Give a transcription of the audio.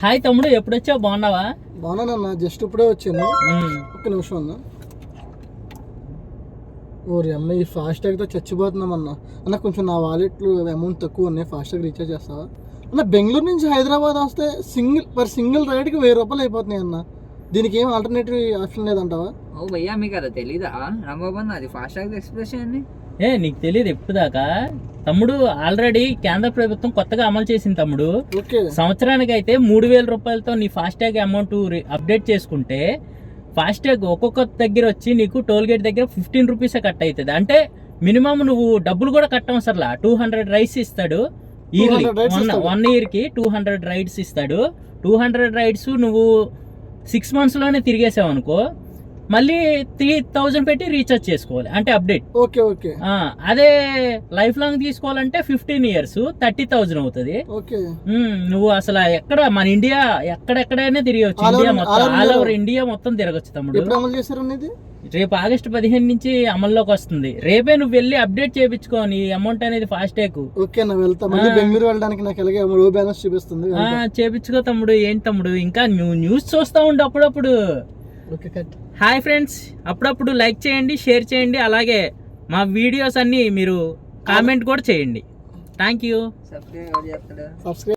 Hi తమ్ముడు, ఎప్పుడు వచ్చావు? బాగున్నావా? బాగున్నానన్న, జస్ట్ ఇప్పుడే వచ్చాను. ఒక్క నిమిషం అన్న. ఓరి అమ్మ, ఈ ఫాస్టాగ్తో చచ్చిపోతున్నాం అన్న. కొంచెం నా వాలెట్లు అమౌంట్ తక్కువ ఉన్నాయి, ఫాస్టాగ్ రీఛార్జ్ చేస్తావా అన్న? బెంగళూరు నుంచి హైదరాబాద్ వస్తే సింగిల్ రైడ్కి 1000 రూపాయలు అయిపోతున్నాయి అన్న. దీనికి ఏం ఆల్టర్నేటివ్ ఆప్షన్ లేదంటావా? ఓ భయ్యా, మీకు అది తెలీదా? రాంబాబు అది ఫాస్టాగ్ ఎక్స్ప్రెస్ అని. నీకు తెలియదు ఎప్పుడు దాకా? తమ్ముడు, ఆల్రెడీ కేంద్ర ప్రభుత్వం కొత్తగా అమలు చేసింది తమ్ముడు. సంవత్సరానికి అయితే 3000 రూపాయలతో నీ ఫాస్టాగ్ అమౌంట్ అప్డేట్ చేసుకుంటే ఫాస్టాగ్ ఒక్కొక్క దగ్గర వచ్చి నీకు టోల్ గేట్ దగ్గర 15 రూపీసే కట్ అవుతుంది. అంటే మినిమం నువ్వు డబ్బులు కూడా కట్టవసరలా. 200 రైడ్స్ ఇస్తాడు ఇయర్లీ. 1 ఇయర్కి 200 రైడ్స్ ఇస్తాడు. 200 రైడ్స్ నువ్వు 6 monthsలోనే తిరిగేసావు అనుకో, మళ్ళీ 3000 పెట్టి రీఛార్జ్ చేసుకోవాలి, అంటే అప్డేట్. ఓకే. అదే లైఫ్ లాంగ్ తీసుకోవాలంటే 15 years 30,000 అవుతుంది. నువ్వు అసలు ఎక్కడ మన ఇండియా ఎక్కడెక్కడైనా తిరగచ్చు. ఇండియా మొత్తం, ఆల్ ఓవర్ ఇండియా మొత్తం తిరగచ్చు తమ్ముడు. రేపు August 15 నుంచి అమల్లోకి వస్తుంది. రేపే నువ్వు వెళ్ళి అప్డేట్ చేయించుకో నీ అమౌంట్ అనేది ఫాస్టాగ్. బెంగళూరు వెళ్ళడానికి నాకు ఎలాగే బ్యాలెన్స్ చూపిస్తుంది. చేపించుకో తమ్ముడు. ఏంటి తమ్ముడు, ఇంకా న్యూస్ చూస్తా ఉండు అప్పుడప్పుడు. హాయ్ ఫ్రెండ్స్, అప్పుడప్పుడు లైక్ చేయండి, షేర్ చేయండి, అలాగే మా వీడియోస్ అన్ని మీరు కామెంట్ కూడా చేయండి. Thank you. సబ్స్క్రైబ్.